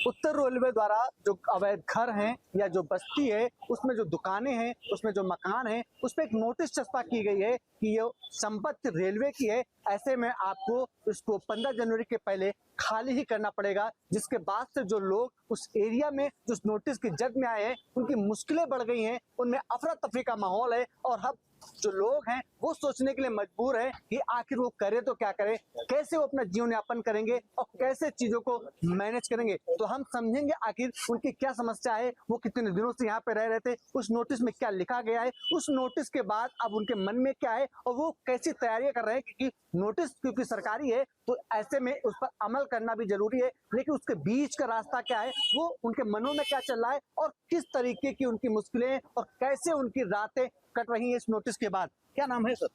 उत्तर railway द्वारा जो अवैध घर हैं या जो बस्ती है उसमें जो दुकानें हैं, उसमें जो मकान हैं, उस पर एक नोटिस चस्पा की गई है कि ये संपत्ति रेलवे की है। ऐसे में आपको इसको 15 जनवरी के पहले खाली ही करना पड़ेगा, जिसके बाद से जो लोग उस एरिया में जो नोटिस की जद में आए हैं उनकी मुश्किलें बढ़ गई हैं, उनमें अफरा तफरी का माहौल है और अब जो लोग हैं वो सोचने के लिए मजबूर है कि आखिर वो करे तो क्या करे, कैसे वो अपना जीवन यापन करेंगे और कैसे चीजों को मैनेज करेंगे। तो हम समझेंगे आखिर उनकी क्या समस्या है, वो कितने दिनों से यहाँ पे रह रहे थे, उस नोटिस में क्या लिखा गया है, उस नोटिस के बाद अब उनके मन में क्या है और वो कैसी तैयारियां कर रहे हैं। क्योंकि नोटिस क्योंकि सरकारी है तो ऐसे में उस पर अमल करना भी जरूरी है, लेकिन उसके बीच का रास्ता क्या है, वो उनके मनों में क्या चल रहा है और किस तरीके की उनकी मुश्किलें और कैसे उनकी रातें कट रही है इस नोटिस के बाद। क्या नाम है सर?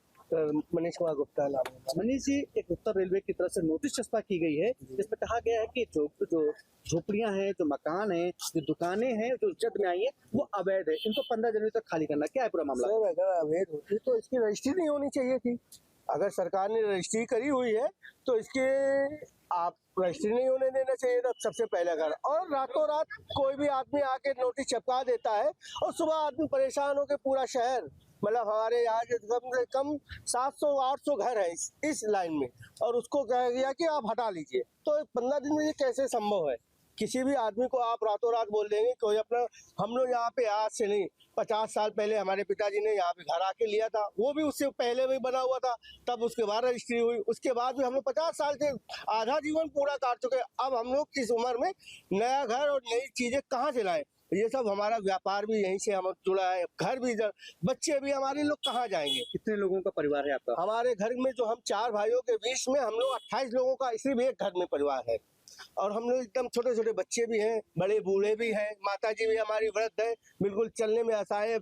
मनीष कुमार गुप्ता नाम है। मनीष जी, एक उत्तर रेलवे की तरफ से नोटिस चस्पा की गई है जिसमें कहा गया है कि जो झोपड़ियां हैं, जो मकान हैं, जो दुकानें हैं जो जद में आई है वो अवैध है, इनको 15 जनवरी तक खाली करना। क्या है पूरा मामला? सर अगर अवैध होती तो इसकी रजिस्ट्री नहीं होनी चाहिए थी। अगर सरकार ने रजिस्ट्री करी हुई है तो इसके आप रजिस्ट्री नहीं होने देना चाहिए था सबसे पहले। अगर और रातों रात कोई भी आदमी आके नोटिस चिपका देता है और सुबह आदमी परेशान होकर पूरा शहर, मतलब हमारे यहाँ कम से कम 700-800 घर है इस लाइन में, और उसको कहा गया कि आप हटा लीजिए। तो 15 दिन में ये कैसे संभव है? किसी भी आदमी को आप रातों रात बोल देंगे कोई अपना, हम लोग यहाँ पे आज से नहीं 50 साल पहले हमारे पिताजी ने यहाँ पे घर आके लिया था, वो भी उससे पहले भी बना हुआ था, तब उसके बाद रजिस्ट्री हुई। उसके बाद भी हम लोग 50 साल के आधा जीवन पूरा काट चुके हैं। अब हम लोग इस उम्र में नया घर और नई चीजें कहाँ से लाएं? ये सब हमारा व्यापार भी यहीं से हम जुड़ा है, घर भी, बच्चे भी हमारे लोग कहाँ जाएंगे? कितने लोगों का परिवार है आपका? हमारे घर में जो हम 4 भाइयों के बीच में हम लोग 28 लोगों का सिर्फ एक घर में परिवार है, और हम लोग एकदम छोटे छोटे बच्चे भी हैं, बड़े बूढ़े भी हैं, माता जी भी हमारी वृद्ध है, बिल्कुल चलने में असहाय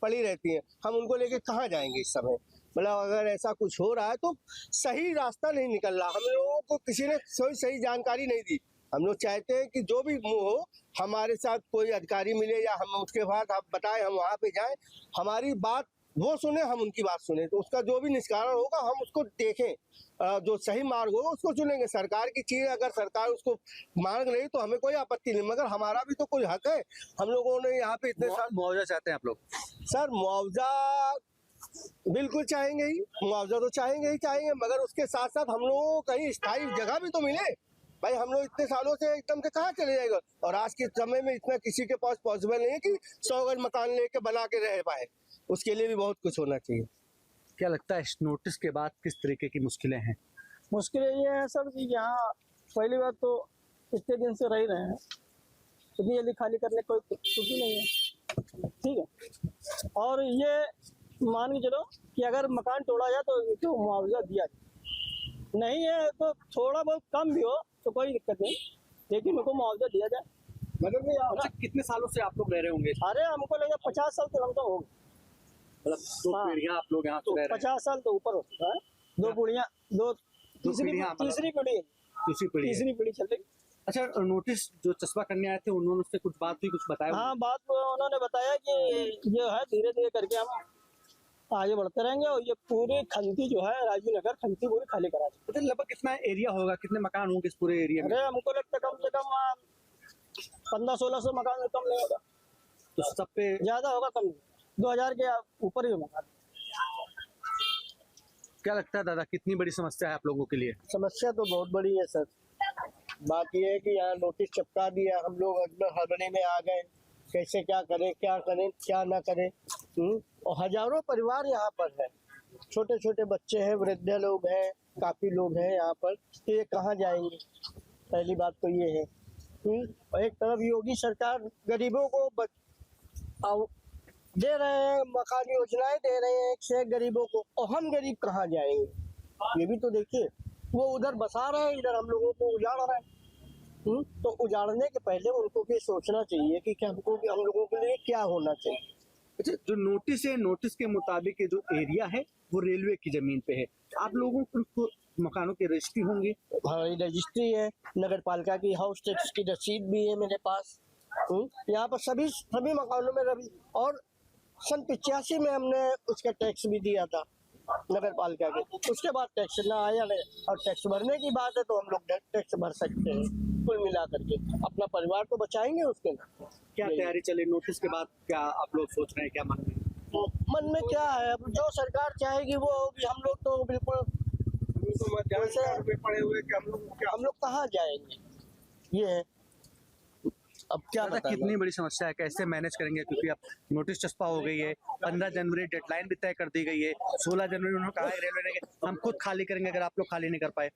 पड़ी रहती हैं। हम उनको लेके कहाँ जाएंगे इस समय? मतलब अगर ऐसा कुछ हो रहा है तो सही रास्ता नहीं निकल रहा, हम लोगों को किसी ने सही जानकारी नहीं दी। हम लोग चाहते हैं कि जो भी हो हमारे साथ कोई अधिकारी मिले या हम उसके बाद आप बताएं, हम वहाँ पे जाएं, हमारी बात वो सुने, हम उनकी बात सुने, तो उसका जो भी निष्कारण होगा हम उसको देखें, जो सही मार्ग होगा उसको चुनेंगे। सरकार की चीज अगर सरकार उसको मार्ग नहीं तो हमें कोई आपत्ति नहीं, मगर हमारा भी तो कोई हक है। हम लोगों ने यहाँ पे इतने साल मुआवजा चाहते हैं आप लोग? सर मुआवजा बिल्कुल चाहेंगे ही, मुआवजा तो चाहेंगे, मगर उसके साथ साथ हम लोगों को कहीं स्थायी जगह भी तो मिले। भाई हम लोग इतने सालों से एकदम से कहाँ चले जाएगा, और आज के समय में इतना किसी के पास पॉसिबल नहीं है कि 100 गज मकान लेके बना के रह पाए, उसके लिए भी बहुत कुछ होना चाहिए। क्या लगता है इस नोटिस के बाद किस तरीके की मुश्किलें हैं? मुश्किलें ये है सर कि यहाँ पहली बात तो इतने दिन से रह रहे हैं, इतनी जल्दी खाली करने कोई छुट्टी नहीं है, ठीक है। और ये मान के चलो कि अगर मकान तोड़ा जाए तो मुआवजा दिया जाए, नहीं है तो थोड़ा बहुत कम भी हो तो कोई दिक्कत नहीं, लेकिन उनको मुआवजा दिया जाए। मतलब कितने सालों से आप लोग रह रहे होंगे? अरे हमको लगा 50 साल तो हमको हो गए, मतलब 2 पीढ़ियां आप लोग यहाँ तो रह रहे हैं? 50 साल तो ऊपर होता है। 2 पीढ़ियां, तीसरी पीढ़ी चल रही। अच्छा, नोटिस जो चस्पा करने आए थे उन्होंने उससे कुछ बात हुई, कुछ बताया? हाँ, बात उन्होंने बताया कि जो है धीरे धीरे करके हम आगे बढ़ते रहेंगे और ये पूरी खंती जो है राजीव नगर खंती पूरी खाली करा देंगे। तो लगभग कितना एरिया होगा, कितने मकान होंगे इस पूरे एरिया में? अरे हमको लगता कम से कम 1500-1600 मकान में कम नहीं होगा, तो सब पे ज्यादा होगा, कम 2000 के ऊपर ही मकान। क्या लगता है दादा, कितनी बड़ी समस्या है आप लोगों के लिए? समस्या तो बहुत बड़ी है सर। बात यह है कि यहाँ नोटिस चिपका दिया, हम लोग हड़बड़ी में आ गए, कैसे क्या करें क्या ना करें। और हजारों परिवार यहाँ पर है, छोटे छोटे बच्चे हैं, वृद्ध लोग हैं, काफी लोग हैं यहाँ पर, तो ये कहाँ जाएंगे? पहली बात तो ये है। और एक तरफ योगी सरकार गरीबों को दे रहे हैं, मकान योजनाएं दे रहे हैं एक से एक गरीबों को, और हम गरीब कहाँ जाएंगे? ये भी तो देखिए, वो उधर बसा रहे हैं, इधर हम लोगों को उजाड़ रहे हैं। तो उजाड़ने के पहले उनको भी सोचना चाहिए कि हम लोगों के लिए क्या होना चाहिए। अच्छा, जो नोटिस है, नोटिस के मुताबिक जो एरिया है वो रेलवे की जमीन पे है, आप लोगों को मकानों की रजिस्ट्री होंगी? हमारी रजिस्ट्री है, नगर पालिका की हाउस टैक्स की रसीद भी है मेरे पास। यहाँ पर सभी मकानों में और सन 85 में हमने उसका टैक्स भी दिया था नगर पालिका के, उसके बाद टैक्स ना आया है, और टैक्स भरने की बात है तो हम लोग टैक्स भर सकते हैं। कुल मिला करके अपना परिवार तो बचाएंगे उसके ना। क्या तैयारी चली नोटिस के बाद, क्या आप लोग सोच रहे हैं, क्या मन में? मन में क्या है, अब जो सरकार चाहेगी वो होगी। हम लोग तो बिल्कुल पड़े हुए कि हम लोग कहाँ जाएंगे, ये है। अब क्या दादा, कितनी बड़ी समस्या है, कैसे मैनेज करेंगे? क्योंकि अब नोटिस चस्पा हो गई है, 15 जनवरी डेडलाइन भी तय कर दी गई है, 16 जनवरी उन्होंने कहा है रेलवे ने कि हम खुद खाली करेंगे अगर आप लोग खाली नहीं कर पाए।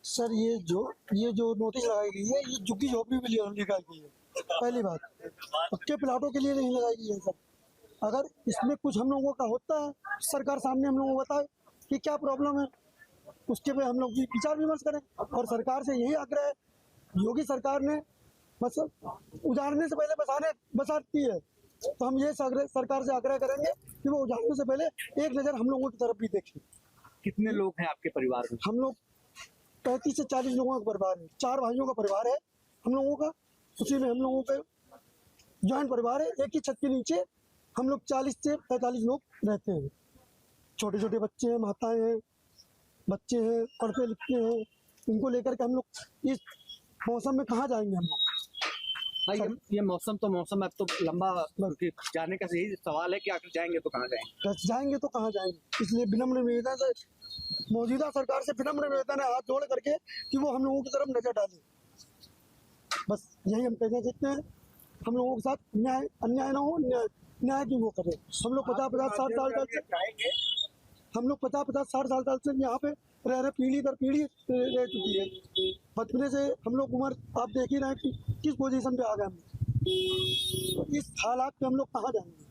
सर ये जो नोटिस लगाई गई है, ये झुग्गी झोपड़ी के लिए लगाई गई है। पहली बात, पक्के प्लाटों के लिए नहीं लगाई गई है सर। अगर इसमें कुछ हम लोगों का होता है, सरकार सामने हम लोगों को बताए कि क्या प्रॉब्लम है, उसके पे हम लोग विचार विमर्श करें। और सरकार से यही आग्रह है, योगी सरकार ने मतलब उजाड़ने से पहले बसाती है, तो हम ये सरकार से आग्रह करेंगे कि वो उजाड़ने से पहले एक नज़र हम लोगों की तरफ भी देखें। कितने लोग हैं आपके परिवार में? हम लोग 35 से 40 लोगों का परिवार है, 4 भाइयों का परिवार है हम लोगों का। उसी में हम लोगों का जॉइंट परिवार है, एक ही छत के नीचे हम लोग 40 से 45 लोग रहते हैं। छोटे छोटे बच्चे हैं, माताएं हैं, बच्चे हैं, पढ़ते लिखते हैं। इनको लेकर के हम लोग इस मौसम में कहाँ जाएंगे हम लोग? भाई ये मौसम तो मौसम है, अब तो लंबा जाने का यही सवाल है कि आखिर जाएंगे तो कहाँ जाएंगे? जाएंगे तो कहाँ जाएंगे? इसलिए विनम्र निवेदन से, मौजूदा सरकार से विनम्र निवेदन है हाथ जोड़ करके कि वो हम लोगों की तरफ नजर डाले। बस यही हम कहना चाहते हैं, हम लोगों के साथ अन्याय ना हो, न्याय की वो करें। हम लोग 50-60 साल से यहाँ पे रह रहे, पीढ़ी दर पीढ़ी रह चुकी है। बचपने से हम लोग उम्र आप देख ही रहे हैं कि किस पोजीशन पे आ गए हम। तो इस हालात पे हम लोग कहाँ जाएंगे?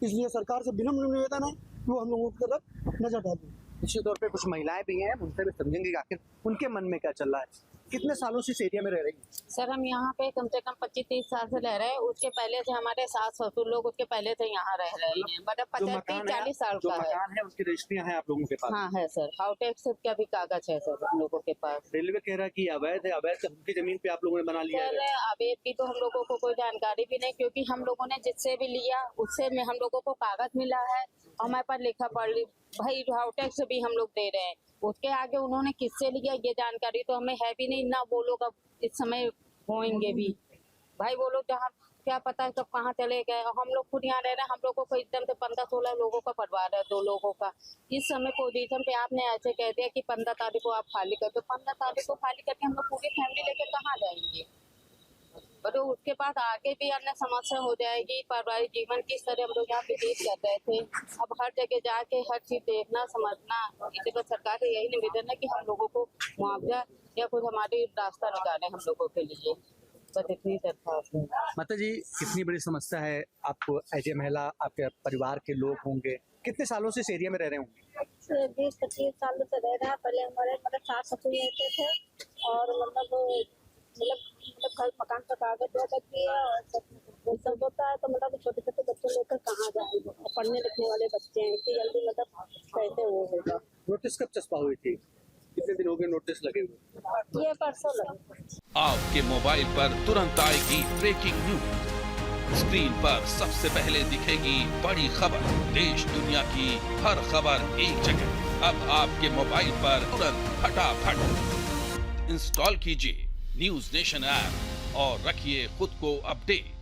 इसलिए सरकार से विनम्र निवेदन है कि वो हम लोगों की तरफ नजर डालें। निश्चित तौर पे कुछ महिलाएं भी हैं, उनसे भी समझेंगे कि आखिर उनके मन में क्या चल रहा है। कितने सालों से इस एरिया में रह रही हैं? सर हम यहाँ पे कम से कम 25-30 साल से रह रहे हैं। उसके पहले से हमारे सास ससुर लोग उसके पहले से यहाँ रह रहे हैं, मतलब 35-40 साल का है। मकान है उसकी रजिस्ट्रियाँ हैं आप लोगों के पास? हाँ है सर, हाउटेक्स का भी कागज है सर हम लोगों के पास। रेलवे कह रहा है कि अवैध है, अवैध उनकी जमीन पे आप लोगों ने बना लिया सर है। अवैध की तो हम लोगों को कोई जानकारी भी नहीं, क्योंकि हम लोगों ने जिससे भी लिया उससे में हम लोगों को कागज मिला है, हमारे पास लिखा पढ़ भाई हाउटेक्स भी हम लोग दे रहे हैं। उसके आगे उन्होंने किससे लिया ये जानकारी तो हमें है भी नहीं, ना वो लोग अब इस समय होंगे भी। भाई वो लोग जहाँ क्या पता कब कहाँ चले गए। हम लोग खुद यहाँ रह रहे हैं, हम लोगों को एकदम से 15-16 लोगों का परिवार है, 2 लोगों का। इस समय पोजीशन पे आपने ऐसे कह दिया कि 15 तारीख को आप खाली कर दो। 15 तारीख को खाली करके हम लोग पूरी फैमिली लेकर कहाँ जाएंगे? पर उसके बाद आगे भी अन्य समस्या हो जाएगी। पारिवारिक जीवन किस तरह हम लोग यहाँ व्यतीत कर रहे थे, अब हर जगह जाके हर चीज देखना समझना। इसी पर सरकार से यही निवेदन है कि हम लोगों को मुआवजा या कुछ हमारी रास्ता निकालें हम लोगों के लिए। बस इतनी दरख्वास्त है। माता जी, कितनी बड़ी समस्या है आपको एज ए महिला, आपके परिवार के लोग होंगे, कितने सालों से इस एरिया में रह रहे होंगे? 20-25 सालों से रह रहा है। पहले हमारे सास ससुर रहते थे और मतलब घर मकान का कागज वगैरह किया और सब होता है, तो मतलब छोटे छोटे बच्चे लेकर कहाँ जाएंगे? पढ़ने लिखने वाले बच्चे हैं, इतनी जल्दी मतलब कैसे वो होगा? नोटिस कब चस्पा हुई थी? कितने दिन हो गए नोटिस लगे हुए? ये परसों लगे। आपके मोबाइल पर तुरंत आएगी ब्रेकिंग न्यूज। स्क्रीन पर सबसे पहले दिखेगी बड़ी खबर, देश दुनिया की हर खबर एक जगह। अब आपके मोबाइल पर तुरंत फटाफट इंस्टॉल कीजिए न्यूज नेशन ऐप और रखिए खुद को अपडेट।